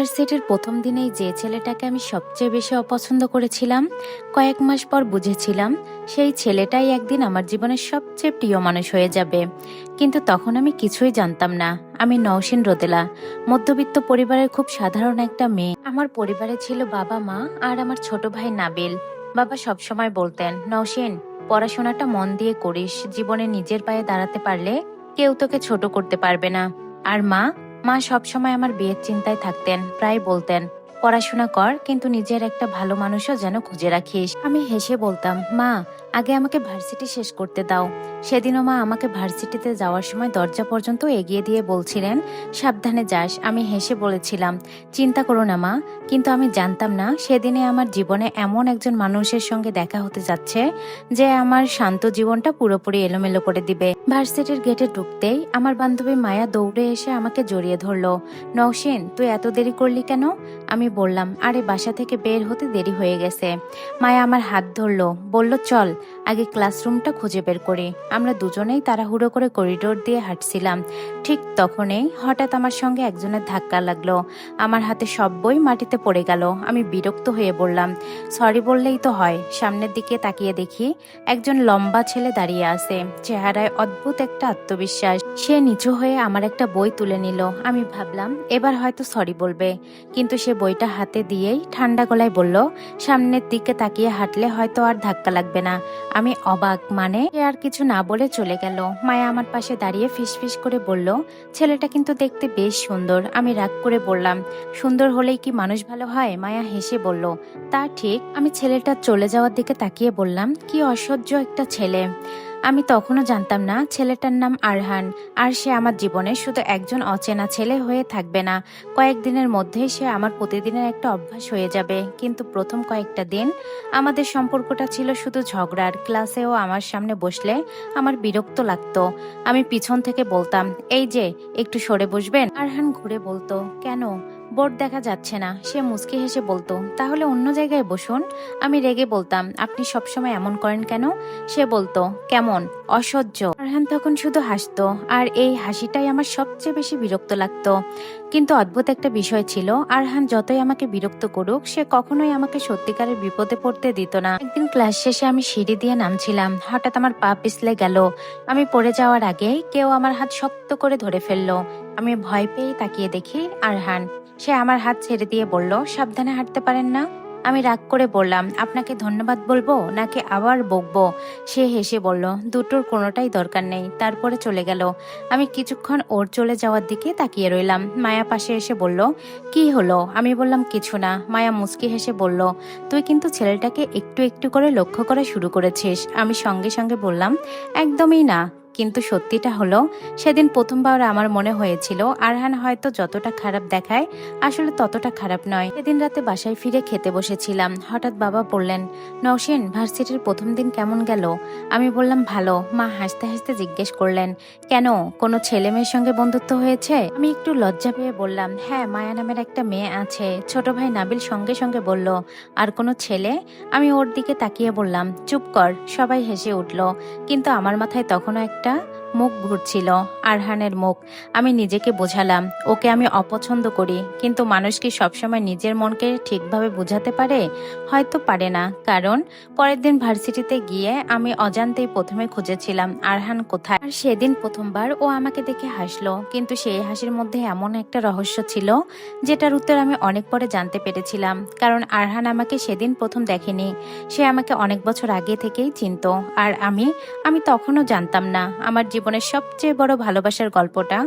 ভার্সিটির প্রথম দিনেই যে ছেলেটাকে আমি সবচেয়ে বেশি অপছন্দ করেছিলাম, কয়েক মাস পর বুঝেছিলাম সেই ছেলেটাই একদিন আমার জীবনের সবচেয়ে প্রিয় মানুষ হয়ে যাবে। কিন্তু তখন আমি কিছুই জানতাম না। আমি নওশিন রোদেলা, মধ্যবিত্ত পরিবারের খুব সাধারণ একটা মেয়ে। আমার পরিবারে ছিল বাবা মা আর আমার ছোট ভাই নাবিল। বাবা সবসময় বলতেন, নওশিন, পড়াশোনাটা মন দিয়ে করিস, জীবনে নিজের পায়ে দাঁড়াতে পারলে কেউ তোকে ছোট করতে পারবে না। আর মা মা সবসময় আমার বিয়ের চিন্তায় থাকতেন, প্রায় বলতেন, পড়াশোনা কর, কিন্তু নিজের একটা ভালো মানুষও যেন খুঁজে রাখিস। আমি হেসে বলতাম, মা আগে আমাকে ভার্সিটি শেষ করতে দাও। সেদিনও মা আমাকে ভার্সিটিতে যাওয়ার সময় দরজা পর্যন্ত এগিয়ে দিয়ে বলছিলেন, সাবধানে যাস। আমি হেসে বলেছিলাম, চিন্তা করো না মা। কিন্তু আমি জানতাম না সেদিনে আমার জীবনে এমন একজন মানুষের সঙ্গে দেখা হতে যাচ্ছে যে আমার শান্ত জীবনটা পুরোপুরি এলোমেলো করে দিবে। ভার্সিটির গেটে ঢুকতেই আমার বান্ধবী মায়া দৌড়ে এসে আমাকে জড়িয়ে ধরলো। নওশিন, তুই এত দেরি করলি কেন? আমি বললাম, আরে বাসা থেকে বের হতে দেরি হয়ে গেছে। মায়া আমার হাত ধরলো, বলল, চল আগে ক্লাসরুমটা খুঁজে বের করি। আমরা দুজনেই তাড়াহুড়ো করে করিডোর দিয়ে হাঁটছিলাম। ঠিক তখনই হঠাৎ আমার সঙ্গে একজনের ধাক্কা লাগলো। আমার হাতে সব বই মাটিতে পড়ে গেল। আমি বিরক্ত হয়ে বললাম, সরি বললেই তো হয়। সামনের দিকে তাকিয়ে দেখি একজন লম্বা ছেলে দাঁড়িয়ে আছে, চেহারায় অদ্ভুত একটা আত্মবিশ্বাস। সে নিচু হয়ে আমার একটা বই তুলে নিল। আমি ভাবলাম এবার হয়তো সরি বলবে, কিন্তু সে বইটা হাতে দিয়েই ঠান্ডা গলায় বলল, সামনের দিকে তাকিয়ে হাঁটলে হয়তো আর ধাক্কা লাগবে না। আমি অবাক, মানে? সে আর কিছু না বলে চলে গেল। মায়া আমার পাশে দাঁড়িয়ে ফিসফিস করে বলল, ছেলেটা কিন্তু দেখতে বেশ সুন্দর। আমি রাগ করে বললাম, সুন্দর হলেই কি মানুষ ভালো হয়? মায়া হেসে বলল, তা ঠিক। আমি ছেলেটা চলে যাওয়ার দিকে তাকিয়ে বললাম, কি অসহ্য একটা ছেলে। আমি তখনও জানতাম না ছেলেটার নাম আরহান। আর সে আমার জীবনে শুধু একজন অচেনা ছেলে হয়ে থাকবে না, কয়েকদিনের মধ্যেই সে আমার প্রতিদিনের একটা অভ্যাস হয়ে যাবে। কিন্তু প্রথম কয়েকটা দিন আমাদের সম্পর্কটা ছিল শুধু ঝগড়ার। ক্লাসেও আমার সামনে বসলে আমার বিরক্ত লাগতো। আমি পিছন থেকে বলতাম, এই যে একটু সরে বসবেন। আরহান ঘুরে বলতো, কেন? বোর্ড দেখা যাচ্ছে না। সে মুচকি হেসে বলতো, তাহলে অন্য জায়গায় বসুন। আমি রেগে বলতাম, আপনি সবসময় এমন করেন কেন? সে বলতো, কেমন অসহ্য। আরহান তখন শুধু হাসতো, আর এই হাসিটাই আমার সবচেয়ে বেশি বিরক্ত লাগতো। কিন্তু অদ্ভুত একটা বিষয় ছিল, আরহান যতই আমাকে বিরক্ত করুক, সে কখনোই আমাকে সত্যিকারের বিপদে পড়তে দিত না। একদিন ক্লাস শেষে আমি সিঁড়ি দিয়ে নামছিলাম, হঠাৎ আমার পা পিছলে গেল। আমি পড়ে যাওয়ার আগেই কেউ আমার হাত শক্ত করে ধরে ফেললো। আমি ভয় পেয়ে তাকিয়ে দেখি আরহান। সে আমার হাত ছেড়ে দিয়ে বলল, সাবধানে হাঁটতে পারেন না? আমি রাগ করে বললাম, আপনাকে ধন্যবাদ বলবো নাকি আবার বকবো? সে হেসে বলল, দুটোর কোনোটাই দরকার নেই। তারপরে চলে গেল। আমি কিছুক্ষণ ওর চলে যাওয়ার দিকে তাকিয়ে রইলাম। মায়া পাশে এসে বলল, কি হলো? আমি বললাম, কিছু না। মায়া মুচকি হেসে বলল, তুই কিন্তু ছেলেটাকে একটু একটু করে লক্ষ্য করা শুরু করেছিস। আমি সঙ্গে সঙ্গে বললাম, একদমই না। কিন্তু সত্যিটা হলো, সেদিন প্রথমবার আমার মনে হয়েছিল আরহান হয়তো যতটা খারাপ দেখায় আসলে ততটা খারাপ নয়। সেদিন রাতে বাসায় ফিরে খেতে বসেছিলাম, হঠাৎ বাবা বললেন, নওশিন, ভার্সিটির প্রথম দিন কেমন গেল? আমি বললাম, ভালো। মা হাসতে হাসতে জিজ্ঞেস করলেন, কেন, কোনো ছেলে মেয়ের সঙ্গে বন্ধুত্ব হয়েছে? আমি একটু লজ্জা পেয়ে বললাম, হ্যাঁ, মায়া নামের একটা মেয়ে আছে। ছোট ভাই নাবিল সঙ্গে সঙ্গে বলল, আর কোনো ছেলে? আমি ওর দিকে তাকিয়ে বললাম, চুপ কর। সবাই হেসে উঠল, কিন্তু আমার মাথায় তখনও একটা মুখ ঘুরছিল, আরহানের মুখ। আমি নিজেকে বোঝালাম, ওকে আমি অপছন্দ করি, কিন্তু মানুষ কি সবসময় নিজের মনকে ঠিকভাবে বোঝাতে পারে? হয়তো পারে না। কারণ পরের দিন ভার্সিটিতে গিয়ে আমি অজান্তেই প্রথমে খুঁজেছিলাম আরহান কোথায়। আর সেদিন প্রথমবার ও আমাকে দেখে হাসলো, কিন্তু সেই হাসির মধ্যে এমন একটা রহস্য ছিল যেটার উত্তর আমি অনেক পরে জানতে পেরেছিলাম। কারণ আরহান আমাকে সেদিন প্রথম দেখেনি, সে আমাকে অনেক বছর আগে থেকেই চিনতো। আর আমি তখনও জানতাম না আমার জীবনের সবচেয়ে বড় ভালোবাসার গল্পটা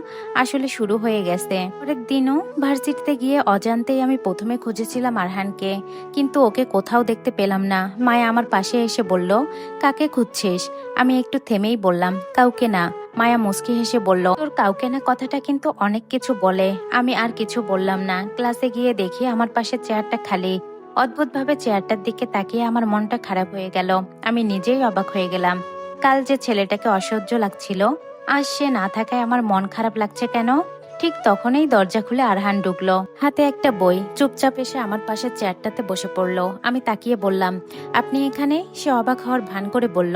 আসলে শুরু হয়ে গেছে। পরের দিনও ভার্সিটিতে গিয়ে অজান্তেই আমি প্রথমে খুঁজেছিলাম আরহানকে, কিন্তু ওকে কোথাও দেখতে পেলাম না। মায়া আমার পাশে এসে বলল, কাকে খুঁজছিস? আমি একটু থেমেই বললাম, কাউকে না। মায়া মুচকি হেসে বলল, তোর কাউকে না কথাটা কিন্তু অনেক কিছু বলে। আমি আর কিছু বললাম না। ক্লাসে গিয়ে দেখি আমার পাশে চেয়ারটা খালি। অদ্ভুতভাবে চেয়ারটার দিকে তাকিয়ে আমার মনটা খারাপ হয়ে গেল। আমি নিজেই অবাক হয়ে গেলাম। কাল যে ছেলেটাকে অসহ্য লাগছিল, আজ সে না থাকায় আমার মন খারাপ লাগছে কেন? ঠিক তখনই দরজা খুলে আরহান ঢুকলো, হাতে একটা বই। চুপচাপ এসে আমার পাশে চেয়ারটাতে বসে পড়লো। আমি তাকিয়ে বললাম, আপনি এখানে? সে অবাক হওয়ার ভান করে বলল,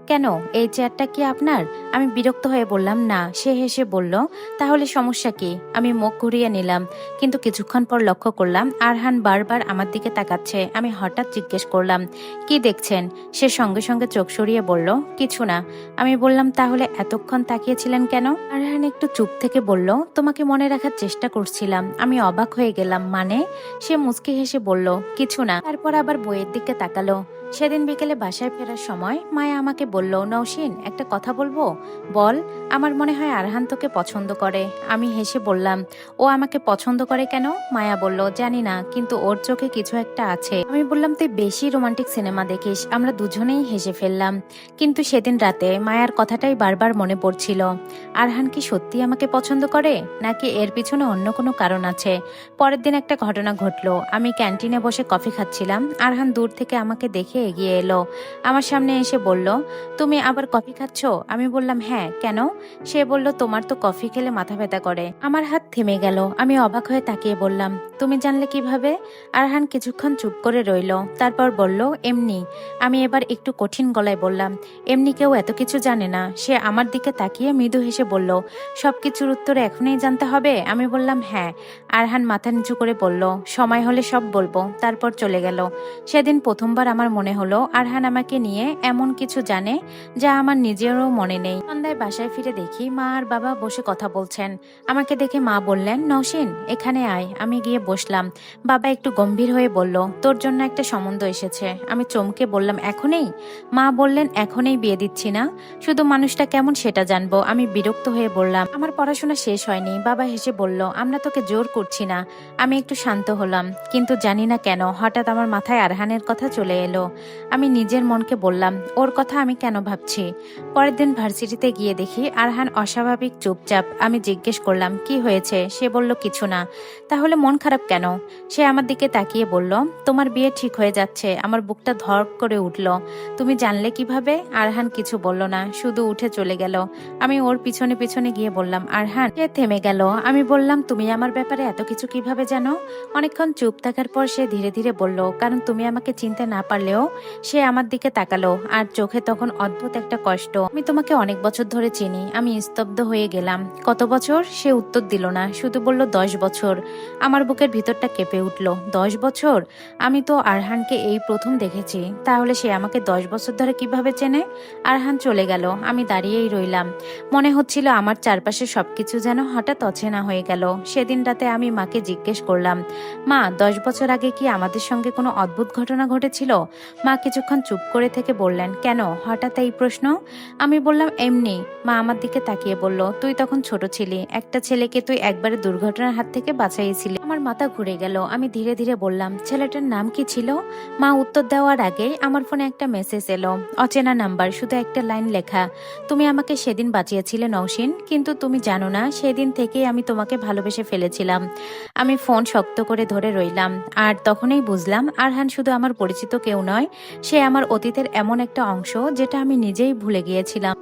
কেন, এই চেয়ারটা কি আপনার? আমি বিরক্ত হয়ে বললাম, না। সে হেসে বলল, তাহলে সমস্যা কি? আমি মুখ ঘুরিয়ে নিলাম, কিন্তু কিছুক্ষণ পর লক্ষ্য করলাম আরহান বারবার আমার দিকে তাকাচ্ছে। আমি হঠাৎ জিজ্ঞেস করলাম, কি দেখছেন? সে সঙ্গে সঙ্গে চোখ সরিয়ে বলল, কিছু না। আমি বললাম, তাহলে এতক্ষণ তাকিয়েছিলেন কেন? আরহান একটু চুপ থেকে বলল, তোমাকে মনে রাখার চেষ্টা করছিলাম। আমি অবাক হয়ে গেলাম, মানে? সে মুচকি হেসে বলল, কিছু না। তারপর আবার বইয়ের দিকে তাকালো। সেদিন বিকেলে বাসায় ফেরার সময় মায়া আমাকে বলল, নওশিন, একটা কথা বলবো? বল। আমার মনে হয় আরহান তোকে পছন্দ করে। আমি হেসে বললাম, ও আমাকে পছন্দ করে কেন? মায়া বলল, জানি না, কিন্তু ওর চোখে কিছু একটা আছে। আমি বললাম, তুই বেশি রোমান্টিক সিনেমা দেখিস। আমরা দুজনেই হেসে ফেললাম। কিন্তু সেদিন রাতে মায়ার কথাটাই বারবার মনে পড়ছিল। আরহান কি সত্যি আমাকে পছন্দ করে, নাকি এর পিছনে অন্য কোনো কারণ আছে? পরের দিন একটা ঘটনা ঘটলো। আমি ক্যান্টিনে বসে কফি খাচ্ছিলাম। আরহান দূর থেকে আমাকে দেখে এগিয়ে এলো। আমার সামনে এসে বলল, তুমি আবার কফি খাচ্ছ? আমি বললাম, হ্যাঁ। কেন? সে বলল, তোমার তো কফি খেলে মাথা ব্যথা করে। আমার হাত থেমে গেল। আমি অবাক হয়ে তাকিয়ে বললাম, তুমি জানলে কিভাবে? আরহান কিছুক্ষণ চুপ করে রইল, তারপর বলল, এমনি। আমি এবার একটু কঠিন গলায় বললাম, এমনি কেউ এত কিছু জানে না। সে আমার দিকে তাকিয়ে মৃদু হেসে বলল, সবকিছুর উত্তর এখনই জানতে হবে? আমি বললাম, হ্যাঁ। আরহান মাথা নিচু করে বলল, সময় হলে সব বলবো। তারপর চলে গেল। সেদিন প্রথমবার আমার মনে হলো আরহান আমাকে নিয়ে এমন কিছু জানে যা আমার নিজেরও মনে নেই। সন্ধ্যায় বাসায় ফিরে দেখি মা আর বাবা বসে কথা বলছেন। আমাকে দেখে মা বললেন, নওশিন, এখানে আয়। আমি গিয়ে বসলাম। বাবা একটু গম্ভীর হয়ে বলল, তোর জন্য একটা সম্বন্ধ এসেছে। আমি চমকে বললাম, এখনই? মা বললেন, এখনই বিয়ে দিচ্ছি না, শুধু মানুষটা কেমন সেটা জানবো। আমি বিরক্ত হয়ে বললাম, আমার পড়াশোনা শেষ হয়নি। বাবা হেসে বলল, আমরা তোকে জোর করছি না। আমি একটু শান্ত হলাম, কিন্তু জানি না কেন হঠাৎ আমার মাথায় আরহানের কথা চলে এলো। আমি নিজের মনকে বললাম, ওর কথা আমি কেন ভাবছি? পরের দিন ভার্সিটিতে গিয়ে দেখি আরহান অস্বাভাবিক চুপচাপ। আমি জিজ্ঞেস করলাম, কি হয়েছে? সে বলল, কিছু না। তাহলে মন খারাপ কেন? সে আমার দিকে তাকিয়ে বলল, তোমার বিয়ে ঠিক হয়ে যাচ্ছে। আমার বুকটা ধড় করে উঠল। তুমি জানলে কিভাবে? আরহান কিছু বলল না, শুধু উঠে চলে গেল। আমি ওর পিছনে পিছনে গিয়ে বললাম, আরহান। সে থেমে গেল। আমি বললাম, তুমি আমার ব্যাপারে এত কিছু কিভাবে জানো? অনেকক্ষণ চুপ থাকার পর সে ধীরে ধীরে বলল, কারণ তুমি আমাকে চিনতে না পারলেও। সে আমার দিকে তাকালো, আর চোখে তখন অদ্ভুত একটা কষ্ট। আমি তোমাকে অনেক বছর ধরে চিনি। আমি স্তব্ধ হয়ে গেলাম। কত বছর? সে উত্তর দিল না, শুধু বলল, 10 বছর। আমার বুকের ভিতরটা কেঁপে উঠল। 10 বছর? আমি তো আরহানকে এই প্রথম দেখেছি। তাহলে সে আমাকে 10 বছর ধরে কিভাবে চেনে? আরহান চলে গেল। আমি দাঁড়িয়েই রইলাম। মনে হচ্ছিল আমার চারপাশে সবকিছু যেন হঠাৎ অচেনা হয়ে গেল। সেদিন রাতে আমি মাকে জিজ্ঞেস করলাম, মা, 10 বছর আগে কি আমাদের সঙ্গে কোনো অদ্ভুত ঘটনা ঘটেছিল? মা কিছুক্ষণ চুপ করে থেকে বললেন, কেন হঠাৎ এই প্রশ্ন? আমি বললাম, এমনি। মা আমার দিকে তাকিয়ে বলল, তুই তখন ছোট ছিলি। একটা ছেলেকে তুই একবারে দুর্ঘটনার হাত থেকে বাঁচাইছিলি। আমার মাথা ঘুরে গেল। আমি ধীরে ধীরে বললাম, ছেলেটার নাম কি ছিল? মা উত্তর দেওয়ার আগেই আমার ফোনে একটা মেসেজ এলো। অচেনা নাম্বার, শুধু একটা লাইন লেখা, তুমি আমাকে সেদিন বাঁচিয়েছিলে নওশিন, কিন্তু তুমি জানো না সেদিন থেকেই আমি তোমাকে ভালোবেসে ফেলেছিলাম। আমি ফোন শক্ত করে ধরে রইলাম। আর তখনই বুঝলাম আরহান শুধু আমার পরিচিত কেউ নয়, সে আমার অতীতের এমন একটা অংশ যেটা আমি নিজেই ভুলে গিয়েছিলাম।